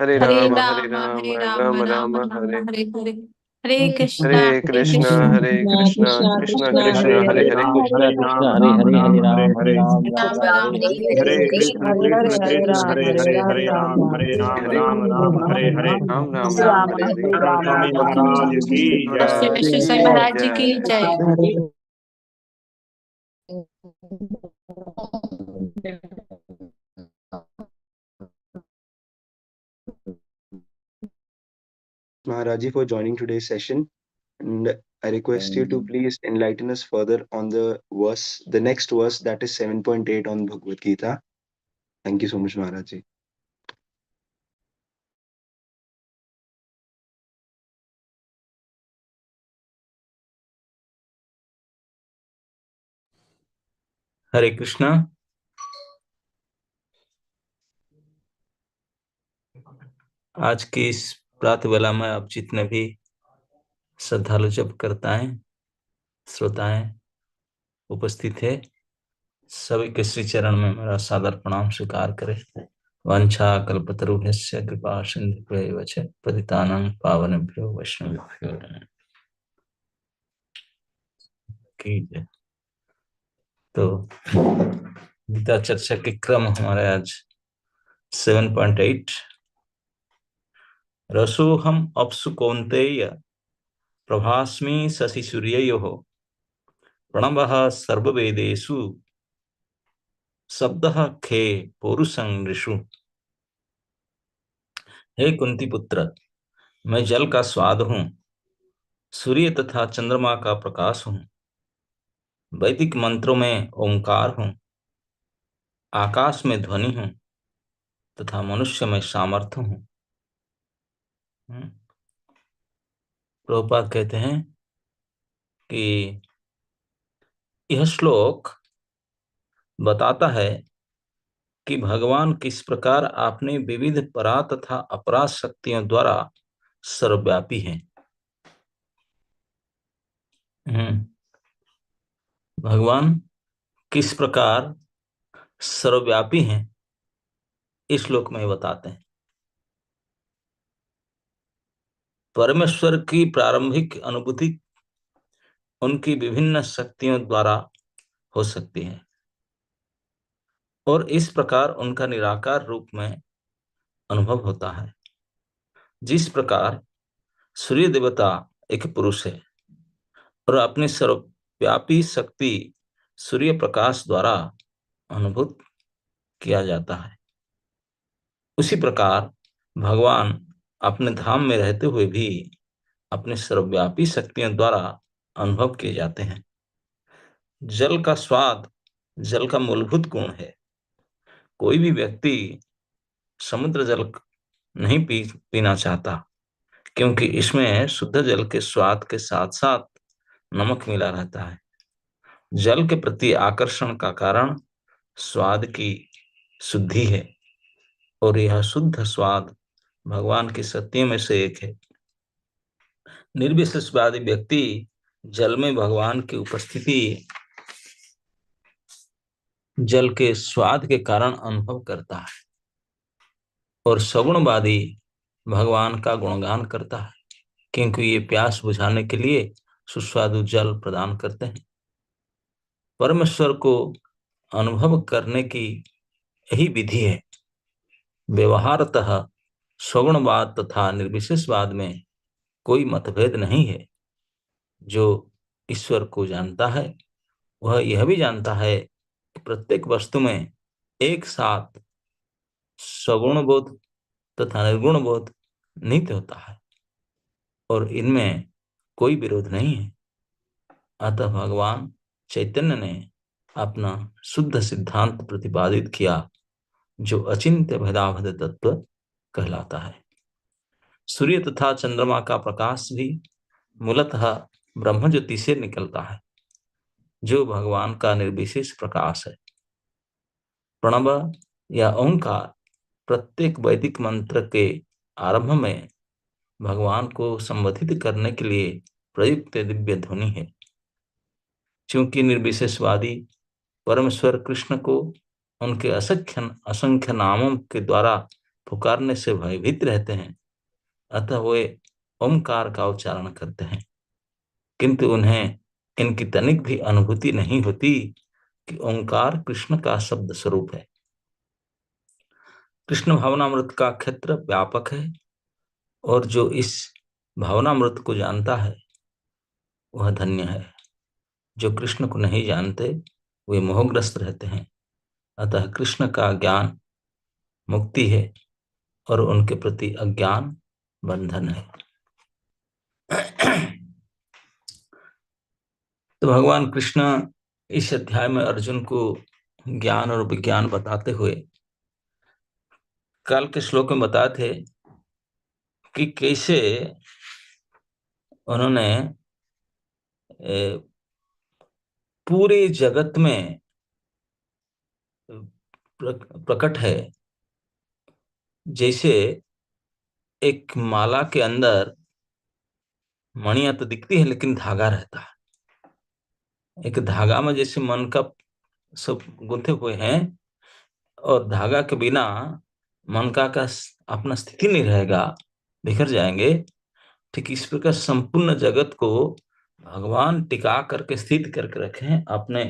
हरे हरे राम हरे राम राम हरे राम राम राम राम राम हरे हरे हरे। हरे कृष्णा हरे हरे कृष्णा कृष्णा हरे कृष्णा कृष्णा कृष्णा कृष्णा हरे कृष्णा हरे हरे हरे हरे हरे राम हरे हरे राम कृष्ण हरे राम हरे हरे राम राम हरे राम राम राम राम हरे हरे हरे हरे हरे कृष्ण हरे कृष्ण हरे हरे कृष्ण राम हरे हरे हरे राम हरे राम राम राम हरे हरे राम हरे राम राम हरे हरे। राम राम हरे राम राम हरे हरे हरे राम राम स्वामी राम महाराज राम। की जय जय। विश्व साई की महाराज जी की जय। जय। Maharaji for joining today's session. And I request you to please enlighten us further on the next verse that is 7.8 on Bhagavad Gita. Thank you so much, Maharaji. हरे कृष्णा। आज की इस प्रातः वेला में आप जितने भी श्रद्धालु जप करताएं श्रोताएं उपस्थित है, सभी के श्री चरण में मेरा सादर प्रणाम स्वीकार करें। वांछा कल्पतरुभ्यश्च कृपा सिन्धुभ्यैव च पतितानां पावनेभ्यो वैष्णवेभ्यो नमः। की जय। तो गीता चर्चा के क्रम हमारे आज 7.8 रसोहम अप्सु कौन्तेय प्रभास्मि शशि सूर्ययोः प्रणवः सर्ववेदेषु शब्दः खे पौरुषं नृषु। हे कुंती पुत्र, मैं जल का स्वाद हूँ, सूर्य तथा चंद्रमा का प्रकाश हूँ, वैदिक मंत्रों में ओंकार हूँ, आकाश में ध्वनि हूँ तथा मनुष्य में सामर्थ्य हूँ। प्रभुपाद कहते हैं कि यह श्लोक बताता है कि भगवान किस प्रकार आपने विविध परा तथा अपरा शक्तियों द्वारा सर्वव्यापी हैं। भगवान किस प्रकार सर्वव्यापी हैं इस श्लोक में बताते हैं। परमेश्वर की प्रारंभिक अनुभूति उनकी विभिन्न शक्तियों द्वारा हो सकती है और इस प्रकार उनका निराकार रूप में अनुभव होता है। जिस प्रकार सूर्य देवता एक पुरुष है और अपनी सर्वव्यापी शक्ति सूर्य प्रकाश द्वारा अनुभूत किया जाता है, उसी प्रकार भगवान अपने धाम में रहते हुए भी अपने सर्वव्यापी शक्तियों द्वारा अनुभव किए जाते हैं। जल का स्वाद जल का मूलभूत गुण है। कोई भी व्यक्ति समुद्र जल नहीं पीना चाहता, क्योंकि इसमें शुद्ध जल के स्वाद के साथ साथ नमक मिला रहता है। जल के प्रति आकर्षण का कारण स्वाद की शुद्धि है और यह शुद्ध स्वाद भगवान की शक्तियों में से एक है। निर्विशेषवादी व्यक्ति जल में भगवान की उपस्थिति जल के स्वाद के कारण अनुभव करता है और सगुणवादी भगवान का गुणगान करता है, क्योंकि ये प्यास बुझाने के लिए सुस्वादु जल प्रदान करते हैं। परमेश्वर को अनुभव करने की यही विधि है। व्यवहारतः सगुणवाद तथा निर्विशेषवाद में कोई मतभेद नहीं है। जो ईश्वर को जानता है वह यह भी जानता है कि प्रत्येक वस्तु में एक साथ सगुण बोध तथा निर्गुण बोध नित्य होता है और इनमें कोई विरोध नहीं है। अतः भगवान चैतन्य ने अपना शुद्ध सिद्धांत प्रतिपादित किया, जो अचिंत्य भेदाभेद तत्व कहलाता है। सूर्य तथा चंद्रमा का प्रकाश भी मूलतः ब्रह्म ज्योति से निकलता है, जो भगवान का निर्विशेष प्रकाश है। प्रणव या ओंकार प्रत्येक वैदिक मंत्र के आरंभ में भगवान को संबोधित करने के लिए प्रयुक्त दिव्य ध्वनि है। चूंकि निर्विशेषवादी परमेश्वर कृष्ण को उनके असंख्य नामों के द्वारा पुकारने से भयभीत रहते हैं, अतः वे ओमकार का उच्चारण करते हैं, किंतु उन्हें इनकी तनिक भी अनुभूति नहीं होती कि ओंकार कृष्ण का शब्द स्वरूप है। कृष्ण भावनामृत का क्षेत्र व्यापक है, और जो इस भावनामृत को जानता है वह धन्य है। जो कृष्ण को नहीं जानते वे मोहग्रस्त रहते हैं। अतः कृष्ण का ज्ञान मुक्ति है और उनके प्रति अज्ञान बंधन है। तो भगवान कृष्ण इस अध्याय में अर्जुन को ज्ञान और विज्ञान बताते हुए कल के श्लोक में बताए थे कि कैसे उन्होंने पूरे जगत में प्रकट है, जैसे एक माला के अंदर मणियां तो दिखती है लेकिन धागा रहता है। एक धागा में जैसे मन का सब गुंथे हुए हैं, और धागा के बिना मन का अपना स्थिति नहीं रहेगा, बिखर जाएंगे। ठीक इस प्रकार संपूर्ण जगत को भगवान टिका करके स्थित करके रखे हैं अपने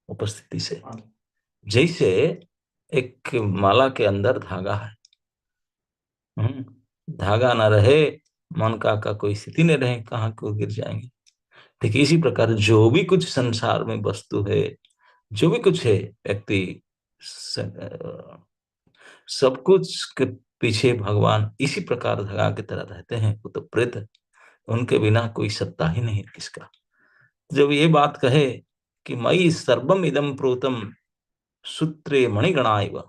उपस्थिति से, जैसे एक माला के अंदर धागा है। धागा ना रहे, मन का कोई स्थिति नहीं रहे, कहाँ को गिर जाएंगे। ठीक इसी प्रकार जो भी कुछ संसार में वस्तु है, जो भी कुछ है, व्यक्ति, सब कुछ के पीछे भगवान इसी प्रकार धागा की तरह रहते हैं। वो तो प्रेत, उनके बिना कोई सत्ता ही नहीं किसका। जब ये बात कहे कि मयि सर्वम इदम प्रोतम सूत्रे मणिगणाइव,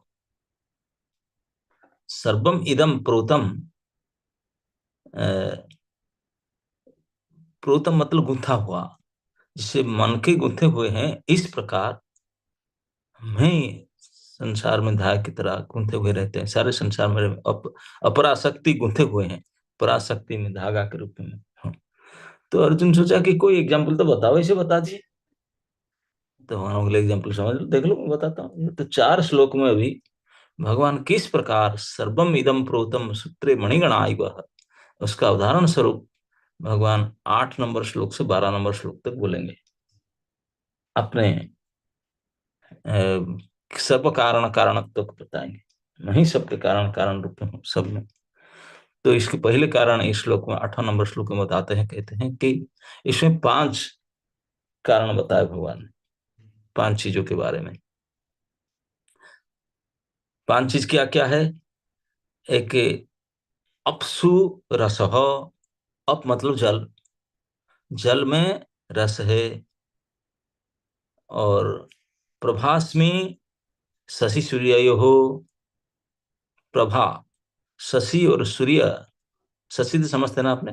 सर्वम इदम प्रोतम, प्रोतम मतलब गुंथा हुआ, जिसे मन के गुंथे हुए हैं, इस प्रकार मैं संसार में धागा की तरह गुंथे हुए रहते हैं। सारे संसार में अपराशक्ति गुंथे हुए हैं, पराशक्ति में धागा के रूप में। तो अर्जुन सोचा कि कोई एग्जाम्पल तो बताओ, इसे बता दीजिए। तो अगले एग्जाम्पल समझ लो, देख लो, मैं बताता हूँ। तो 4 श्लोक में अभी भगवान किस प्रकार सर्वम इदम प्रोतम सूत्रे मणिगणा इव, उसका उदाहरण स्वरूप भगवान 8 नंबर श्लोक से 12 नंबर श्लोक तक बोलेंगे, अपने सब कारण कारणत्व को बताएंगे। नहीं सबके कारण कारण रूप में सब में। तो इसके पहले कारण इस श्लोक में 8 नंबर श्लोक में बताते हैं, कहते हैं कि इसमें 5 कारण बताए भगवान ने, 5 चीजों के बारे में। 5 चीज क्या क्या है? एक अपसु रसः, अप मतलब जल, जल में रस है। और प्रभास्मि शशि सूर्ययोः, प्रभा, शशि और सूर्य, शशि तो समझते ना आपने,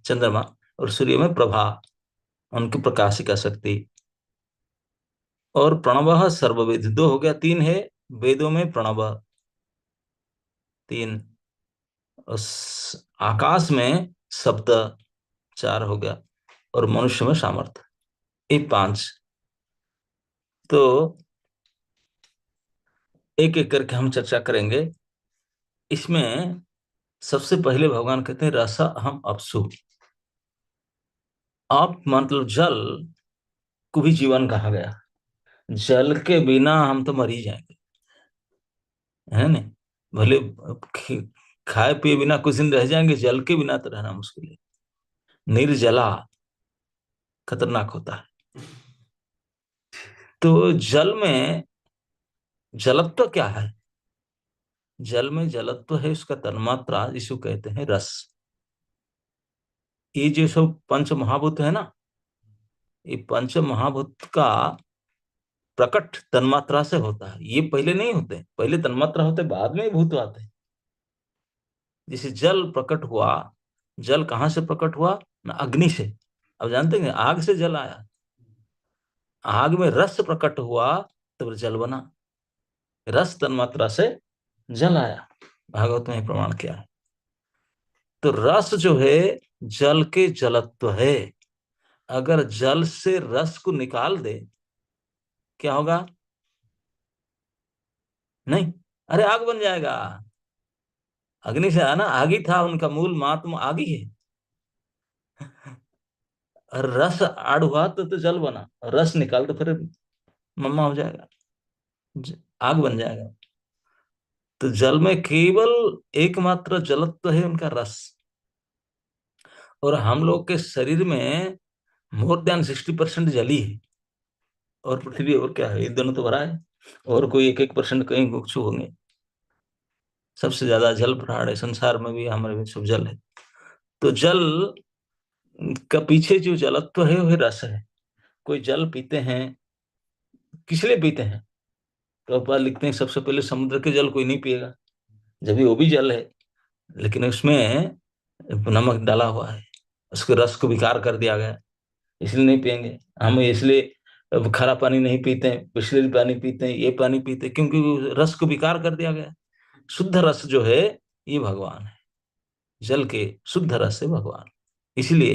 चंद्रमा, और सूर्य में प्रभा, उनकी प्रकाशिका शक्ति। और प्रणव सर्ववेद, 2 हो गया, 3 है वेदों में प्रणव, 3। आकाश में शब्द, 4 हो गया, और मनुष्य में सामर्थ्य, ये 5। तो एक एक करके हम चर्चा करेंगे। इसमें सबसे पहले भगवान कहते हैं रस हम अपसु। आप मतलब जल को भी जीवन कहा गया, जल के बिना हम तो मर ही जाएंगे, है ना। भले खाए पिए बिना कुछ दिन रह जाएंगे, जल के बिना तो रहना मुश्किल है। निर्जला खतरनाक होता है। तो जल में जलत्व क्या है? जल में जलत्व है उसका तन्मात्रा, जिसको कहते हैं रस। ये जो सब पंच महाभूत है ना, ये पंच महाभूत का प्रकट तन्मात्रा से होता है। ये पहले नहीं होते, पहले तन्मात्रा होते, बाद में भूत आते हैं। जैसे जल प्रकट हुआ, जल कहां से प्रकट हुआ ना, अग्नि से। अब जानते हैं आग से जल आया, आग में रस प्रकट हुआ तब जल बना, रस तन्मात्रा से जल आया। भागवत में प्रमाण किया है। तो रस जो है जल के जलत्व है। अगर जल से रस को निकाल दे क्या होगा? नहीं, अरे आग बन जाएगा। अग्नि से आना, आग ही था उनका मूल महात्मा, आग ही है। और रस आड़ हुआ तो जल बना, और रस निकाल तो फिर मम्मा हो जाएगा, आग बन जाएगा। तो जल में केवल एकमात्र जलत्व है उनका, रस। और हम लोग के शरीर में मोर देन 60% जल ही है, और पृथ्वी और क्या है, ये दोनों तो भरा है, और कोई 1-1% कहीं गुच्छू होंगे। सबसे ज्यादा जल प्राण है संसार में भी, हमारे में सब जल है। तो जल का पीछे जो जलत्व है वह रस है। कोई जल पीते हैं, किस लिए पीते हैं? तो ऊपर लिखते हैं सबसे पहले समुद्र के जल कोई नहीं पिएगा, जब भी वो भी जल है, लेकिन उसमें नमक डाला हुआ है, उसके रस को विकार कर दिया गया, इसलिए नहीं पिएंगे हम। इसलिए अब खारा पानी नहीं पीते हैं, बिस्लरी पानी पीते हैं, ये पानी पीते हैं, क्योंकि वो रस को विकार कर दिया गया। शुद्ध रस जो है ये भगवान है, जल के शुद्ध रस है भगवान। इसलिए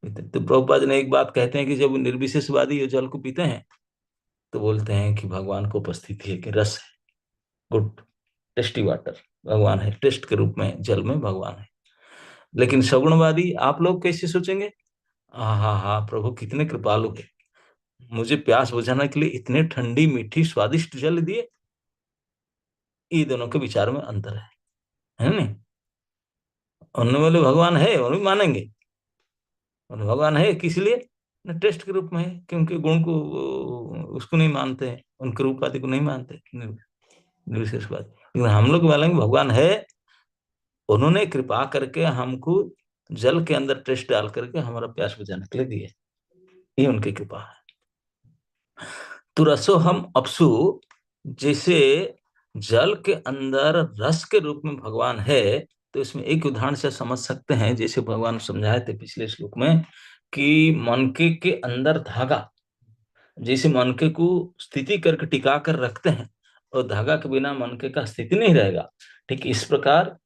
तो प्रभुपाद ने एक बात कहते हैं कि जब निर्विशेषवादी ये जल को पीते हैं तो बोलते हैं कि भगवान को उपस्थिति है, कि रस है, गुड टेस्टी वाटर, भगवान है, टेस्ट के रूप में जल में भगवान है। लेकिन सगुणवादी आप लोग कैसे सोचेंगे? हाँ हाँ हाँ, प्रभु कितने कृपालु है, मुझे प्यास बुझाने के लिए इतने ठंडी मीठी स्वादिष्ट जल दिए। ये दोनों के विचार में अंतर है नहीं? उनने बोले भगवान है, वो भी मानेंगे, और भगवान है किस लिए? न टेस्ट के रूप में है, क्योंकि गुण को उसको नहीं मानते हैं, उनके रूप आदि को नहीं मानते, निर्विशेषवाद। लेकिन हम लोग बोलेंगे भगवान है, उन्होंने कृपा करके हमको जल के अंदर टेस्ट डाल करके हमारा प्यास बुझाने के लिए दिए, ये उनकी कृपा है। तो रसो हम अपसु, जैसे जल के अंदर रस के रूप में भगवान है, तो इसमें एक उदाहरण से समझ सकते हैं, जैसे भगवान समझाए थे पिछले श्लोक में, कि मनके के अंदर धागा, जैसे मनके को स्थिति करके टिका कर रखते हैं, और धागा के बिना मनके का स्थिति नहीं रहेगा, ठीक इस प्रकार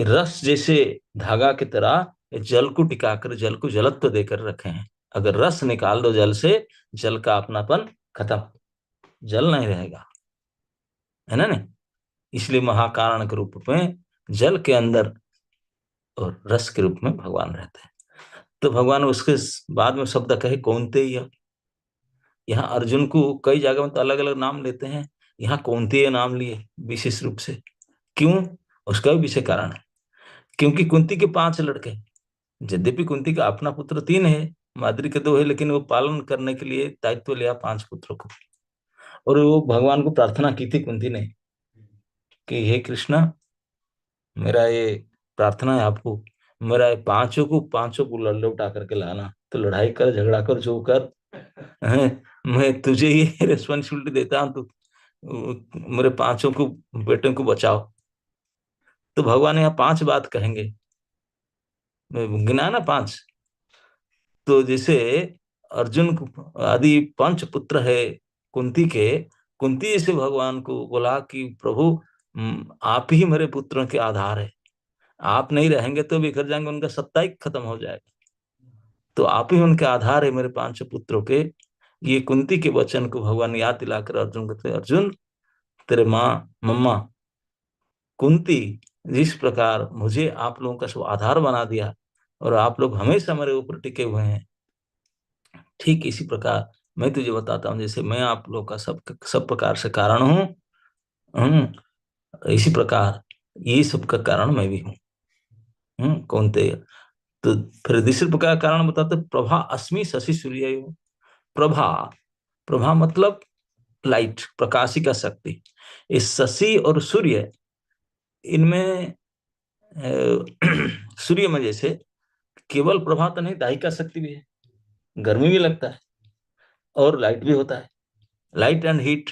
रस जैसे धागा की तरह जल को टिकाकर, जल को जलत्व देकर रखे हैं। अगर रस निकाल दो जल से, जल का अपनापन खत्म, जल नहीं रहेगा, है ना नहीं? इसलिए महाकारण के रूप में जल के अंदर और रस के रूप में भगवान रहते हैं। तो भगवान उसके बाद में शब्द कहे कौन्तेय। यहाँ अर्जुन को कई जगह में तो अलग अलग नाम लेते हैं, यहाँ कौन्तेय नाम लिए विशेष रूप से। क्यों? उसका भी विशेष कारण है, क्योंकि कुंती के 5 लड़के, यद्यपि कुंती का अपना पुत्र 3 है, माद्री के 2 है, लेकिन वो पालन करने के लिए दायित्व लिया 5 पुत्रों को। और वो भगवान को प्रार्थना की थी कुंती ने कि हे कृष्णा, मेरा ये प्रार्थना है आपको, मेरा ये पांचों को लौटा करके लाना, तो लड़ाई कर, झगड़ा कर, जो कर, मैं तुझे ये रिस्पॉन्सिबिलिटी देता हूं, तो मेरे 5 को बेटों को बचाओ। तो भगवान यहाँ 5 बात कहेंगे, गिना ना 5। तो जैसे अर्जुन आदि 5 पुत्र है कुंती के, कुंती से भगवान को बोला कि प्रभु आप ही मेरे पुत्रों के आधार है, आप नहीं रहेंगे तो बिखर जाएंगे, उनका सत्ता ही खत्म हो जाएगा, तो आप ही उनके आधार है मेरे 5 पुत्रों के। ये कुंती के वचन को भगवान याद दिलाकर अर्जुन कहते, अर्जुन तेरे माँ मम्मा कुंती जिस प्रकार मुझे आप लोगों का सब आधार बना दिया, और आप लोग हमेशा मेरे ऊपर टिके हुए हैं, ठीक इसी प्रकार मैं तुझे बताता हूँ, जैसे मैं आप लोग का सब प्रकार से कारण हूँ, इसी प्रकार ये सब का कारण मैं भी हूँ। कौन थे? तो फिर दूसरे प्रकार कारण बताते, प्रभा अस्मि शशि सूर्य। प्रभा, प्रभा मतलब लाइट, प्रकाशिका का शक्ति। इस शशि और सूर्य, इनमें सूर्य में जैसे केवल प्रभा तो नहीं, दाहिका शक्ति भी है, गर्मी भी लगता है और लाइट भी होता है, लाइट एंड हीट।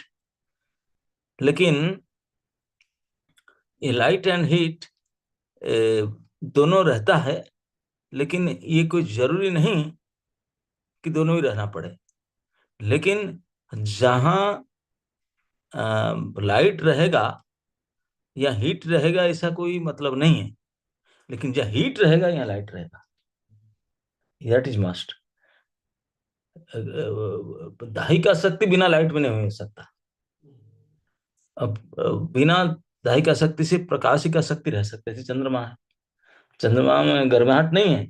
लेकिन ये लाइट एंड हीट दोनों रहता है, लेकिन ये कोई जरूरी नहीं कि दोनों ही रहना पड़े। लेकिन जहां लाइट रहेगा या हीट रहेगा ऐसा कोई मतलब नहीं है, लेकिन जहाँ हीट रहेगा यहाँ लाइट रहेगा, दैट इज मस्ट। दाही का शक्ति बिना लाइट में नहीं हो सकता। अब बिना दैहिक शक्ति से प्रकाशिक शक्ति रह सकती है। चंद्रमा है, चंद्रमा में गर्माहट नहीं है,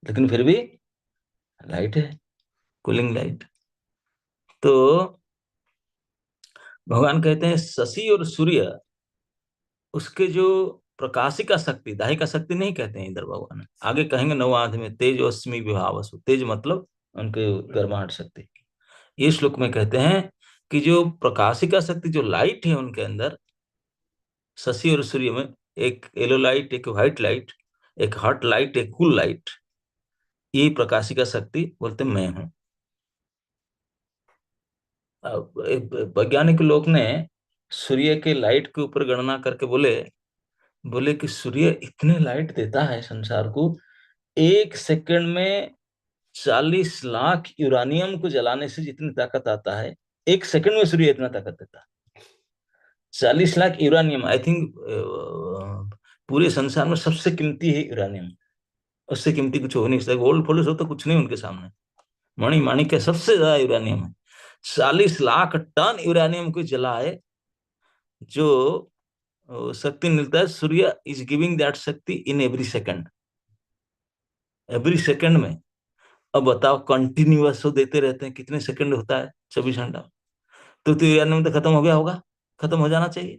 लेकिन फिर भी लाइट है, कूलिंग लाइट। तो भगवान कहते हैं शशि और सूर्य, उसके जो प्रकाशिका शक्ति, दाहिका शक्ति नहीं कहते हैं इधर भगवान, आगे कहेंगे नवाध में तेजस्मी विभावसु, तेज मतलब उनके गर्माहट शक्ति। ये श्लोक में कहते हैं कि जो प्रकाशिका शक्ति, जो लाइट है उनके अंदर, शशि और सूर्य में, एक येलो लाइट, एक व्हाइट लाइट, एक हॉट लाइट, एक कूल लाइट, ये प्रकाशिका शक्ति बोलते मैं हूं। वैज्ञानिक लोग ने सूर्य के लाइट के ऊपर गणना करके बोले बोले कि सूर्य इतने लाइट देता है संसार को, 1 सेकंड में 40 लाख यूरानियम को जलाने से जितनी ताकत आता है, 1 सेकंड में सूर्य इतना ताकत देता है। 40 लाख यूरानियम, आई थिंक पूरे संसार में सबसे कीमती है यूरानियम, उससे कीमती कुछ हो नहीं सकता। गोल्ड फोल्ड हो तो कुछ नहीं उनके सामने, मणि माणिक्य सबसे ज्यादा यूरानियम है। 40 लाख टन यूरानियम को जलाए जो शक्ति मिलता है, सूर्य इज गिविंग दैट शक्ति in every second, every second में। अब बताओ, कंटिन्यूअस देते रहते हैं, कितने सेकंड होता है 24 घंटा। तो यूरानियम तो खत्म हो गया होगा, खत्म हो जाना चाहिए,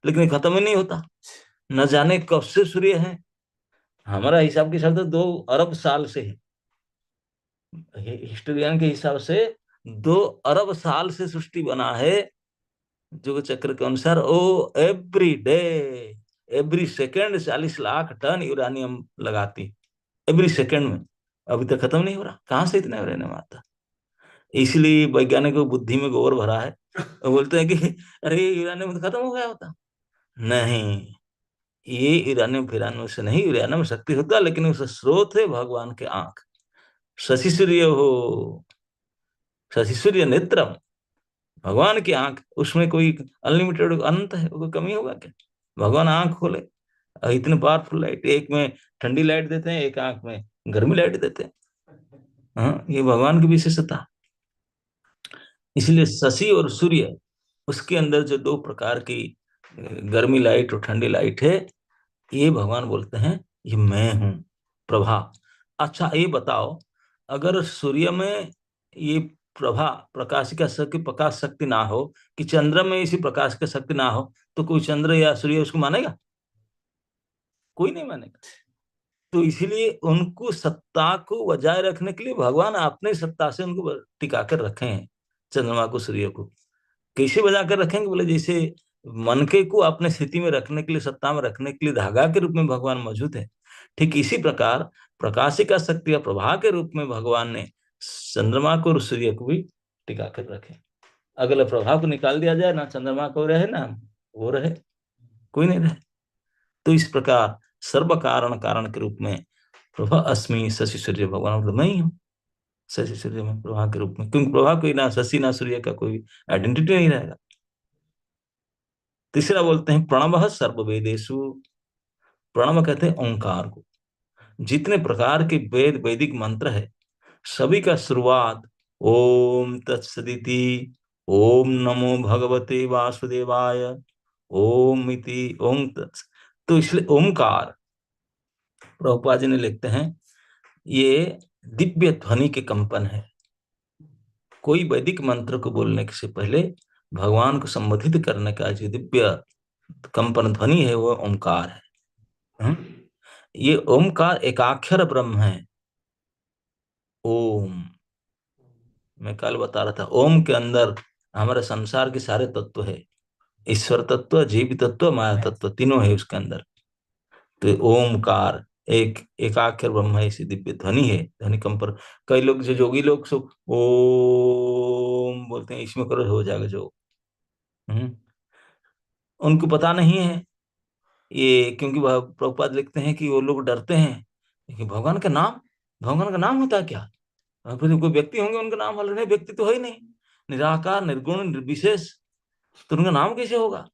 लेकिन ये खत्म ही नहीं होता। न जाने कब से सूर्य है, हमारा हिसाब के हिसाब से 2 अरब साल से है, हिस्टोरियन के हिसाब से 2 अरब साल से सृष्टि बना है जो चक्र के अनुसार। Oh every day, every second 40 lakh ton uranium लगाती, एवरी सेकंड में। अभी तक खत्म नहीं हो रहा, कहां से इतना यूरेनियम आता? इसलिए वैज्ञानिकों की बुद्धि में गोबर भरा है, वो बोलते हैं कि अरे यूरेनियम तो खत्म हो गया होता। नहीं, ये यूरेनियम फिरानियम से नहीं, यूरेनियम शक्ति होता, लेकिन उसका स्रोत है भगवान के आंख। शशि सूर्य हो, शशि सूर्य नेत्रम, भगवान की आंख, उसमें कोई अनलिमिटेड अनंत है, कोई कमी होगा क्या? भगवान आंख खोले, इतने पावरफुल लाइट, एक में ठंडी लाइट देते हैं, एक आंख में गर्मी लाइट देते हैं। हाँ, ये भगवान की विशेषता। इसलिए शशि और सूर्य, उसके अंदर जो 2 प्रकार की गर्मी लाइट और ठंडी लाइट है, ये भगवान बोलते हैं ये मैं हूं, प्रभा। अच्छा ये बताओ, अगर सूर्य में ये प्रभा, प्रकाश का शक्ति, प्रकाश शक्ति ना हो, कि चंद्र में इसी प्रकाश की शक्ति ना हो, तो कोई चंद्र या सूर्य उसको मानेगा? कोई नहीं मानेगा। तो इसीलिए उनको सत्ता को बजाय रखने के लिए भगवान अपने सत्ता से उनको टिका कर रखे हैं, चंद्रमा को, सूर्य को। कैसे बजा कर रखेंगे? बोले जैसे मनके को अपने स्थिति में रखने के लिए, सत्ता में रखने के लिए धागा के रूप में भगवान मौजूद है, ठीक इसी प्रकार प्रकाशिका शक्ति या प्रभा के रूप में भगवान ने चंद्रमा को और सूर्य को भी टिका कर रखे। अगले प्रभाव को निकाल दिया जाए, ना चंद्रमा को रहे ना वो रहे, कोई नहीं रहे। तो इस प्रकार सर्व कारण कारण के रूप में प्रभा अस्मि शशि सूर्य, भगवान मतलब मैं ही हूँ शशि सूर्य में, प्रभा के रूप में, क्योंकि प्रभा कोई ना शशि ना सूर्य का कोई आइडेंटिटी नहीं रहेगा। तीसरा बोलते हैं प्रणव सर्ववेदेषु, प्रणव कहते हैं ओंकार को। जितने प्रकार के वेद, वैदिक मंत्र है, सभी का शुरुआत ओम तत्सदिति, ओम नमो भगवते वासुदेवाय, ओम इति, ओम तत्स। तो इसलिए ओमकार, प्रभुपाद जी ने लिखते हैं, ये दिव्य ध्वनि के कंपन है। कोई वैदिक मंत्र को बोलने से पहले भगवान को संबोधित करने का जो दिव्य कंपन ध्वनि है, वो ओमकार है। ये ओमकार एकाक्षर ब्रह्म है। ओम, मैं कल बता रहा था, ओम के अंदर हमारे संसार के सारे तत्व है, ईश्वर तत्व, जीव तत्व, माया तत्व, तीनों है उसके अंदर। तो ओमकार एक एकाक्षर ब्रह्म है, इसी दिव्य ध्वनि है, ध्वनि कंपर। कई लोग जो जोगी लोग सब ओम बोलते हैं, इसमें करो हो जाएगा जो, उनको पता नहीं है ये, क्योंकि वह प्रभुपाद लिखते हैं कि वो लोग डरते हैं कि भगवान का नाम, भगवान का नाम होता है क्या? फिर कोई व्यक्ति होंगे उनका नाम वाले, नहीं, व्यक्ति तो है ही नहीं, निराकार निर्गुण निर्विशेष, तो उनका नाम कैसे होगा?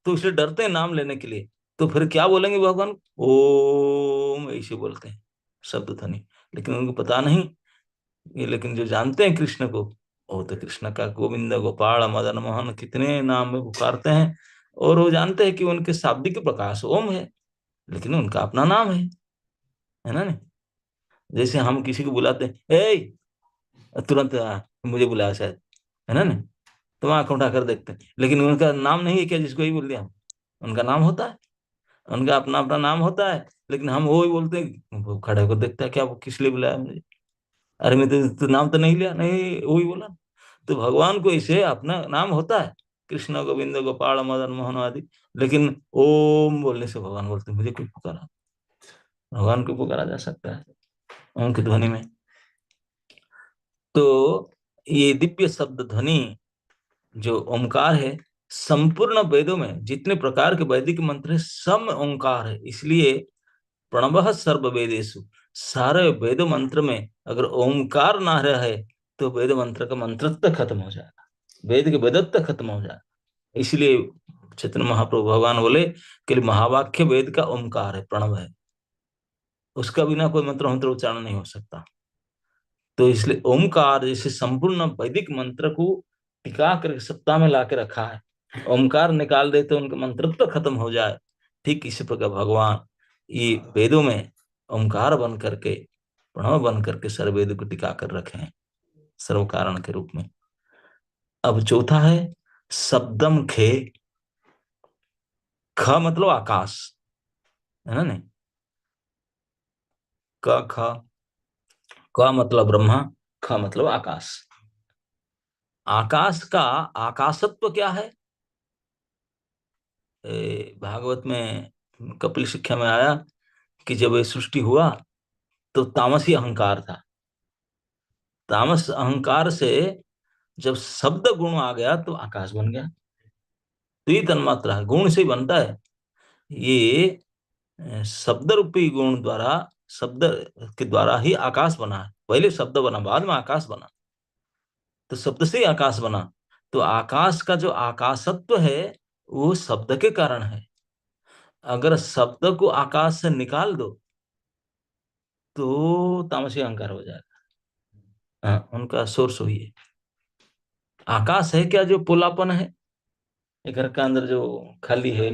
तो इसलिए डरते हैं नाम लेने के लिए। तो फिर क्या बोलेंगे भगवान? ओम, ऐसे बोलते हैं शब्द ध्वनि, लेकिन उनको पता नहीं ये। लेकिन जो जानते हैं कृष्ण को, वो तो कृष्ण का गोविंद, गोपाल, मदन मोहन, कितने नाम में पुकारते हैं, और वो जानते हैं कि उनके शाब्दिक प्रकाश ओम है, लेकिन उनका अपना नाम है ना नहीं। जैसे हम किसी को बुलाते हैं, तुरंत मुझे बुलाया शायद, है ना नहीं, तो आंख उठाकर देखते हैं, लेकिन उनका नाम नहीं है क्या जिसको ही बोल दिया हम? उनका नाम होता है, उनका अपना अपना नाम होता है, लेकिन हम वो ही बोलते हैं। वो खड़े होकर देखता है, क्या वो किस लिए बुलाया मुझे? अरे मैं तो नाम तो नहीं लिया, नहीं वो ही बोला। तो भगवान को इसे अपना नाम होता है, कृष्ण गोविंद गोपाल मदन मोहन आदि, लेकिन ओम बोलने से भगवान बोलते हैं, मुझे कोई पुकारा। भगवान को पुकारा जा सकता है ओम की ध्वनि में। तो ये दिव्य शब्द ध्वनि जो ओंकार है, संपूर्ण वेदों में जितने प्रकार के वैदिक मंत्र है सब में ओंकार है। इसलिए प्रणवः सर्व वेदेषु, सारे वेद मंत्र में अगर ओंकार ना रहे तो वेद मंत्र का मंत्रत्व खत्म हो जाएगा, वेद के वेदत्व खत्म हो जाएगा। इसलिए चैतन्य महाप्रभु भगवान बोले कि महावाक्य वेद का ओंकार है, प्रणव है, उसका बिना कोई मंत्र मंत्र उच्चारण नहीं हो सकता। तो इसलिए ओमकार जैसे संपूर्ण वैदिक मंत्र को टिका कर सत्ता में ला के रखा है, ओमकार निकाल दे तो उनका मंत्रत्व खत्म हो जाए, ठीक इसी प्रकार भगवान ये वेदों में ओमकार बन करके, प्रणव बन करके सर्व वेद को टिका कर रखे हैं सर्व कारण के रूप में। अब चौथा है शब्दम खे। ख मतलब आकाश, है ना नहीं, क ख, क मतलब ब्रह्मा, ख मतलब आकाश। आकाश का आकाशत्व क्या है? भागवत में कपिल शिक्षा में आया कि जब ये सृष्टि हुआ तो तामसी अहंकार था, तामस अहंकार से जब शब्द गुण आ गया तो आकाश बन गया। तो ये तन्मात्रा है, गुण से ही बनता है ये। शब्द रूपी गुण द्वारा, शब्द के द्वारा ही आकाश बना है, पहले शब्द बना बाद में आकाश बना, तो शब्द से ही आकाश बना। तो आकाश का जो आकाशत्व है वो शब्द के कारण है। अगर शब्द को आकाश से निकाल दो तो तामसी अहंकार हो जाएगा। हाँ, उनका सोर्स वही है। आकाश है क्या? जो पोलापन है, एक घर का अंदर जो खाली है,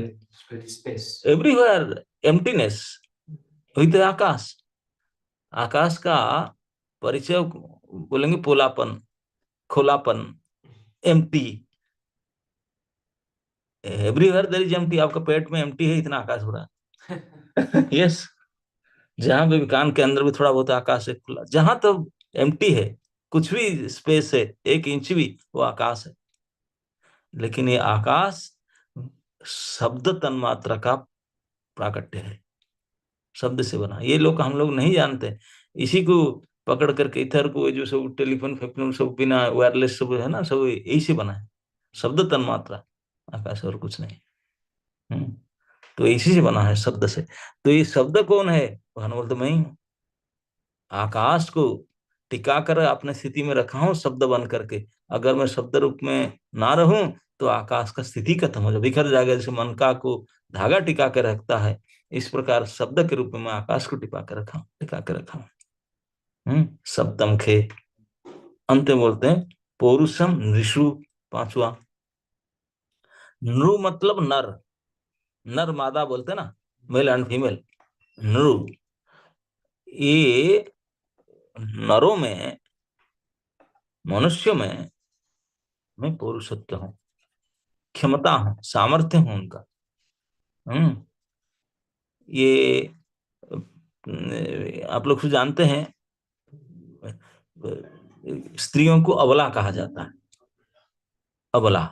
एवरीवेयर एम्प्टीनेस, वही तो है आकाश। आकाश का परिचय बोलेंगे पोलापन, खोलापन, empty. Everywhere there is empty. आपका पेट में एम्प्टी है, इतना आकाश हो रहा है। यस, जहां भी कान के अंदर भी थोड़ा बहुत आकाश है खुला, जहां तो एम्प्टी है, कुछ भी स्पेस है, 1 इंच भी, वो आकाश है। लेकिन ये आकाश शब्द तन्मात्रा का प्राकट्य है, शब्द से बना। ये लोग हम लोग नहीं जानते, इसी को पकड़ करके इधर को जो सब टेलीफोन फेफोन सब बिना वायरलेस सब है ना, सब यही से बना है, शब्द तन्मात्रा, आकाश और कुछ नहीं। तो इसी से बना है, शब्द से। तो ये शब्द कौन है? भगवान बोलते मैं ही हूँ। आकाश को टिका कर अपने स्थिति में रखा हूं शब्द बन करके। अगर मैं शब्द रूप में ना रहूं तो आकाश का स्थिति खत्म हो जाए, बिखर जाएगा। जैसे मनका को धागा टिका कर रखता है, इस प्रकार शब्द के रूप में मैं आकाश को टिका कर रखा हूँ। शब्दम खे। अंत में बोलते हैं पौरुषम नृषु, पांचवा। नृ मतलब नर, नर मादा बोलते ना, मेल एंड फीमेल। नृ, ये नरों में, मनुष्य में मैं पौरुषत्व हूँ, क्षमता हूँ, सामर्थ्य हूँ उनका। हम्म ये आप लोग जानते हैं, स्त्रियों को अबला कहा जाता है, अबला।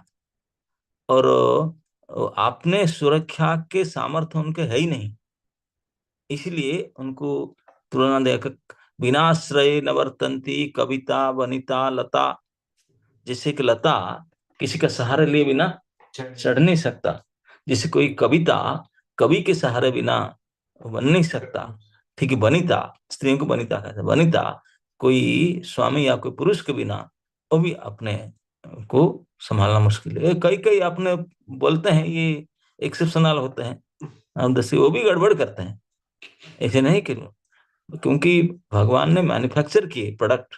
और अपने सुरक्षा के सामर्थ्य उनके है ही नहीं, इसलिए उनको तुलना देकर विनाश्रय न वर्तंती कविता वनिता लता। जैसे कि लता किसी का सहारे लिए बिना चढ़ नहीं सकता, जैसे कोई कविता कवि के सहारे बिना बन नहीं सकता। ठीक है, वनिता, स्त्रियों को वनिता कहते हैं। वनिता कोई स्वामी या कोई पुरुष के बिना वो भी अपने को संभालना मुश्किल है। कई कई अपने बोलते हैं ये एक्सेप्शनल होते हैं, हम दसी वो भी गड़बड़ करते हैं, ऐसे नहीं करो, क्योंकि भगवान ने मैन्युफैक्चर किए प्रोडक्ट।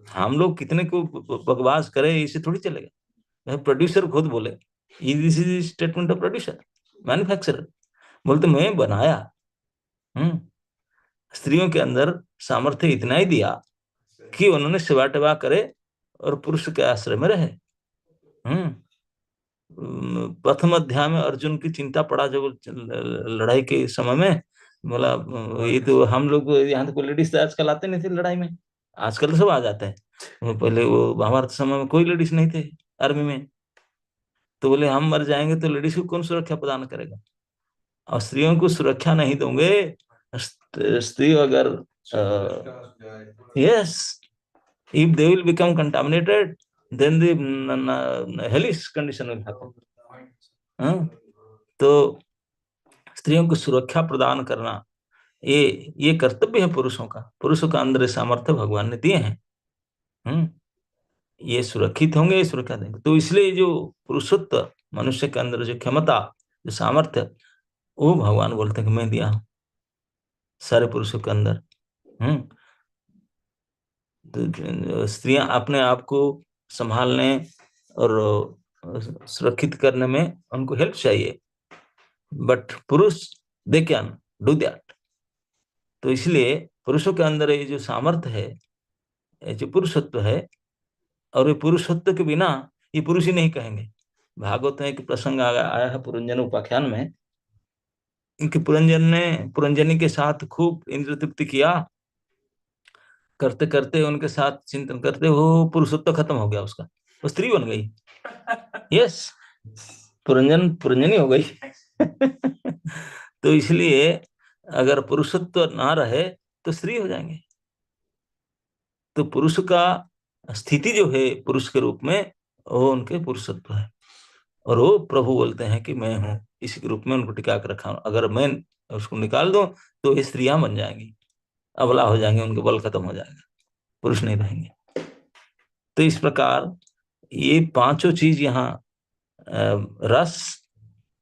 हम लोग कितने को बकवास करें, इसे थोड़ी चलेगा। प्रोड्यूसर खुद बोले this is statement of producer, manufacturer. बोलते मैं बनाया। स्त्रियों के अंदर सामर्थ्य इतना ही दिया कि उन्होंने सेवा टेवा करे और पुरुष के आश्रय में रहे। प्रथम अध्याय में अर्जुन की चिंता पड़ा जब लड़ाई के समय में, बोला ये तो हम लोग यहाँ तो लेडीज तो आजकल आते नहीं थे लड़ाई में, आजकल तो सब आ जाते हैं, पहले वो महाभारत समय में कोई लेडीज नहीं थे आर्मी में। तो बोले हम मर जाएंगे तो लेडीज को कौन सुरक्षा प्रदान करेगा, और स्त्रियों को सुरक्षा नहीं दोगे, स्त्री अगर yes if they will become contaminated then the hellish condition will happen. तो स्त्रियों को सुरक्षा प्रदान करना ये कर्तव्य है पुरुषों का। पुरुषों का अंदर सामर्थ्य भगवान ने दिए हैं। ये सुरक्षित होंगे, ये सुरक्षा देंगे। तो इसलिए जो पुरुषत्व मनुष्य के अंदर जो क्षमता, जो सामर्थ्य, वो भगवान बोलते हैं कि मैं दिया हूं सारे पुरुषों के अंदर। तो स्त्रियां अपने आप को संभालने और सुरक्षित करने में उनको हेल्प चाहिए, बट पुरुष दे कैन डू दैट। तो इसलिए पुरुषों के अंदर ये जो सामर्थ्य है, ये जो पुरुषत्व है, और ये पुरुषत्व के बिना ये पुरुष ही नहीं कहेंगे। भागवत में एक प्रसंग आया है पुरंजन उपाख्यान में, इनके पुरंजन ने पुरंजनी के साथ खूब इंद्र तृप्ति किया, करते करते उनके साथ चिंतन करते वो पुरुषत्व खत्म हो गया उसका, वो स्त्री बन गई। यस, पुरंजनी हो गई। तो इसलिए अगर पुरुषत्व ना रहे तो स्त्री हो जाएंगे। तो पुरुष का स्थिति जो है पुरुष के रूप में, वो उनके पुरुषत्व है, और वो प्रभु बोलते हैं कि मैं हूं, इसी के रूप में उनको टिका कर रखा हूं। अगर मैं उसको निकाल दूं तो ये स्त्रियां बन जाएंगी, अबला हो जाएंगे, उनके बल खत्म हो जाएगा, पुरुष नहीं रहेंगे। तो इस प्रकार ये पांचों चीज यहाँ रस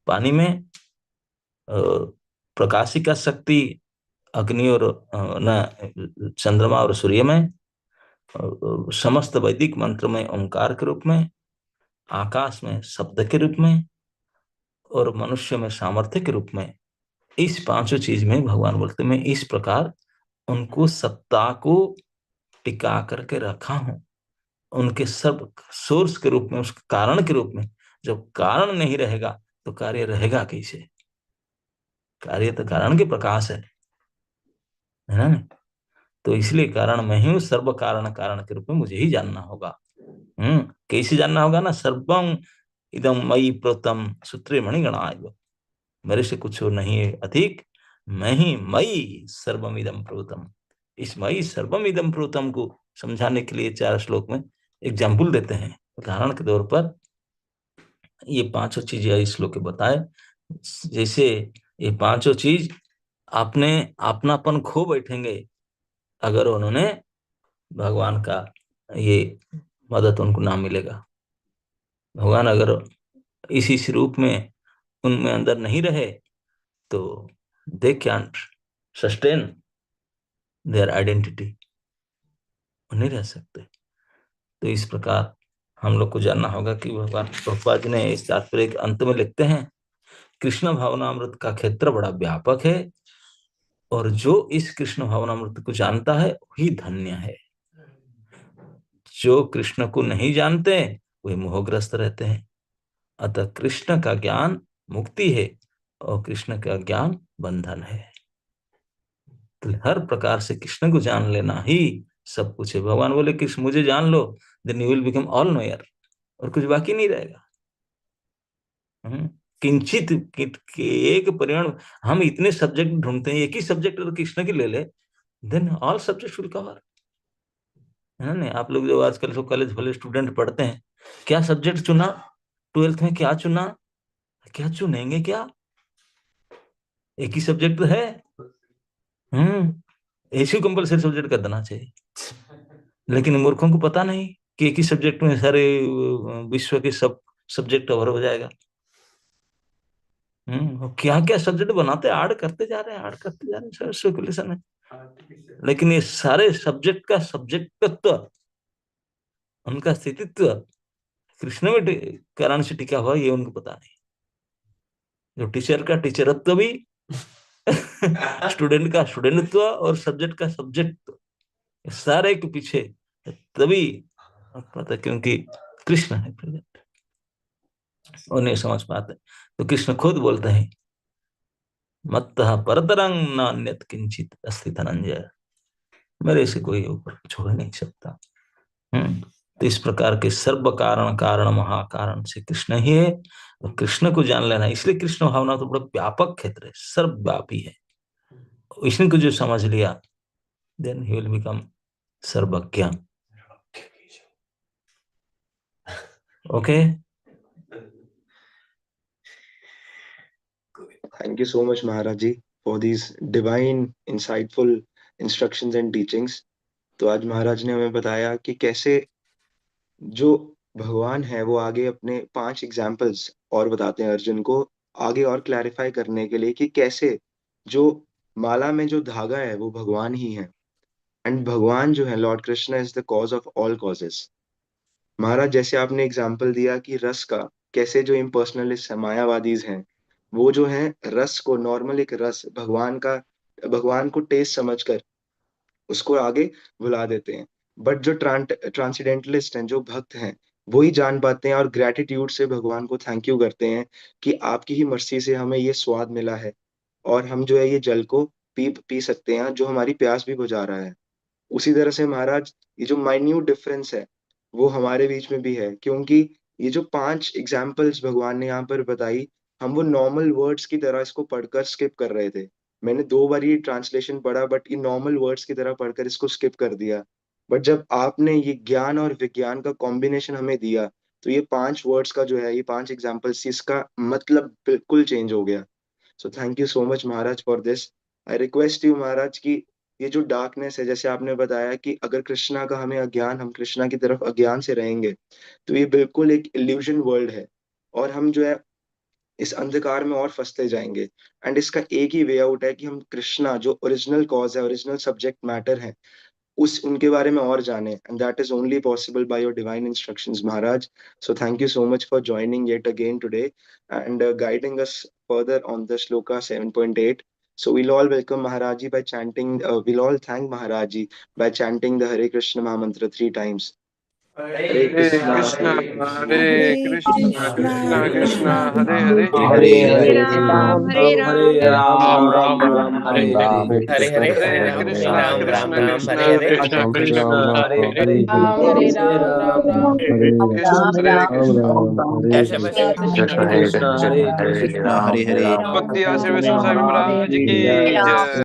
पानी में, प्रकाशिका शक्ति अग्नि और न चंद्रमा और सूर्य में, समस्त वैदिक मंत्र में ओंकार के रूप में, आकाश में शब्द के रूप में, और मनुष्य में सामर्थ्य के रूप में, इस पांचों चीज में भगवान बोलते मैं इस प्रकार उनको सत्ता को टिका करके रखा हूं, उनके सब सोर्स के रूप में, उसके कारण के रूप में। जब कारण नहीं रहेगा तो कार्य रहेगा कैसे? कार्य तो कारण के प्रकाश है ना। तो इसलिए कारण मैं ही हूं, सर्व कारण कारण के रूप में मुझे ही जानना होगा। कैसे जानना होगा ना, सर्वम इदम मयि प्रोतम सूत्रे मणिगणाय, मेरे से कुछ नहीं है अधिक, मैं ही मयि सर्वम इदम प्रोतम। इस मयि सर्वम इदम प्रोतम को समझाने के लिए 4 श्लोक में एग्जाम्पल देते हैं। उदाहरण के तौर पर ये पांचों चीजें इस श्लोक के बताए, जैसे ये पांचों चीज अपने अपनापन खो बैठेंगे अगर उन्होंने भगवान का ये मदद उनको ना मिलेगा। भगवान अगर इस रूप में उनमें अंदर नहीं रहे तो they can't sustain their identity, नहीं रह सकते। तो इस प्रकार हम लोग को जानना होगा कि भगवान प्रभुपाद जी ने इस तात्पर्य के अंत में लिखते हैं, कृष्ण भावनामृत का क्षेत्र बड़ा व्यापक है, और जो इस कृष्ण भावनामृत को जानता है वही धन्य है। जो कृष्ण को नहीं जानते वे मोहग्रस्त रहते हैं। अतः कृष्ण का ज्ञान मुक्ति है और कृष्ण का ज्ञान बंधन है। तो हर प्रकार से कृष्ण को जान लेना ही सब कुछ है। भगवान बोले कृष्ण मुझे जान लो, then you will become all knower, और कुछ बाकी नहीं रहेगा। किंचित एक परिमाण, हम इतने सब्जेक्ट ढूंढते हैं, एक ही सब्जेक्ट अगर कृष्ण की ले ले then all subject will cover, है ना। आप लोग जो आजकल जो कॉलेज वाले स्टूडेंट पढ़ते हैं, क्या सब्जेक्ट चुना 12th में, क्या चुना, क्या चुनेंगे, क्या एक ही सब्जेक्ट तो है। ऐसी कंपलसरी सब्जेक्ट कर देना चाहिए, लेकिन मूर्खों को पता नहीं कि एक ही सब्जेक्ट में सारे विश्व के सब सब्जेक्ट कवर हो जाएगा। क्या क्या सब्जेक्ट बनाते ऐड करते जा रहे हैं, ऐड करते जा रहे हैं स्पेकुलेशन है। लेकिन ये सारे सब्जेक्ट का सब्जेक्टत्व, उनका स्थितित्व कृष्ण में कारण से टिका हुआ ये उनको पता नहीं। जो टीचर का टीचरत्व भी स्टूडेंट का स्टूडेंटत्व और सब्जेक्ट का सब्जेक्ट सारे के पीछे तभी पता, क्योंकि कृष्ण है प्रेजेंट, और नहीं समझ पाते। तो कृष्ण खुद बोलते हैं मत्तः परतरंग नान्यत किंचित अस्ति धनंजय, मेरे से कोई ऊपर कुछ हो नहीं सकता। तो इस प्रकार के सर्व कारण कारण महाकारण से कृष्ण ही है। तो कृष्ण को जान लेना, इसलिए कृष्ण भावना तो बड़ा व्यापक क्षेत्र है, सर्वव्यापी है। विष्णु को जो समझ लिया देन ही विल बिकम सर्वज्ञ। Okay, Thank you so much, Maharaj ji, for these divine, insightful instructions and teachings. तो आज महाराज ने हमें बताया कि कैसे जो भगवान है वो आगे अपने 5 एग्जाम्पल्स और बताते हैं अर्जुन को, आगे और क्लैरिफाई करने के लिए कि कैसे जो माला में जो धागा है वो भगवान ही है, एंड भगवान जो है lord Krishna is the cause of all causes. महाराज जैसे आपने एग्जाम्पल दिया कि रस का, कैसे जो इम्पर्सनलिस्ट है, मायावादीज हैं, वो जो है रस को, नॉर्मल एक रस भगवान का, भगवान को टेस्ट समझकर उसको आगे भुला देते हैं। बट जो ट्रांसेंडेंटलिस्ट हैं, जो भक्त हैं, वो ही जान पाते हैं और ग्रेटिट्यूड से भगवान को थैंक यू करते हैं कि आपकी ही मर्सी से हमें ये स्वाद मिला है, और हम जो है ये जल को पी पी सकते हैं जो हमारी प्यास भी बुझा रहा है। उसी तरह से महाराज ये जो माइन्यूट डिफरेंस है वो हमारे बीच में भी है, क्योंकि ये जो 5 एग्जाम्पल्स भगवान ने यहाँ पर बताई, हम वो नॉर्मल वर्ड्स की तरह इसको पढ़कर स्किप कर रहे थे। मैंने 2 बार ये ट्रांसलेशन पढ़ा, बट ये नॉर्मल वर्ड्स की तरह पढ़कर इसको स्किप कर दिया। बट जब आपने ये ज्ञान और विज्ञान का कॉम्बिनेशन हमें दिया, तो ये 5 वर्ड्स का जो है, ये 5 एग्जाम्पल्स, इसका मतलब बिल्कुल चेंज हो गया। So thank you so much Maharaj for this. I request you Maharaj की ये जो डार्कनेस है, जैसे आपने बताया कि अगर कृष्णा का हमें अज्ञान, हम कृष्णा की तरफ अज्ञान से रहेंगे, तो ये बिल्कुल एक इल्यूजन वर्ल्ड है, और हम जो है इस अंधकार में और फंसते जाएंगे। एंड इसका एक ही वे आउट है कि हम कृष्णा जो ओरिजिनल कॉज है, ओरिजिनल सब्जेक्ट मैटर है, उस उनके बारे में और जाने, and that is only possible by your divine instructions Maharaj. So thank you so much for joining yet again today and guiding us further on the shloka 7.8. So we'll all welcome Maharaji by chanting, we'll all thank Maharaji by chanting the Hare Krishna Mahamantra 3 times. Hare Hare Krishna, Krishna, Hare Hare Krishna, Krishna, Krishna Krishna Krishna, Krishna, Hare Hare, Hare Hare Hare, Ram, Hare Hare Ram, Ram, Ram Ram Ram, Ram, Hare Hare. Hare Hare Ram, Hare Krishna, Ram, Ram Krishna Ram, Krishna, Hare Hare. Krishna Hare Krishna, Krishna, Hare Hare Hare, Ram, Hare, Hare Hare Ram, Ram, Ram Ram. Ram Hare Ram, Krishna. Hare Krishna, Hare. Krishna, Hare Krishna, Hare Hare Krishna, Ram, Hare Hare Hare. Ram, Bhakti Ram Aascharya Ram, Swami Hare Maharaj Hare. ki jai.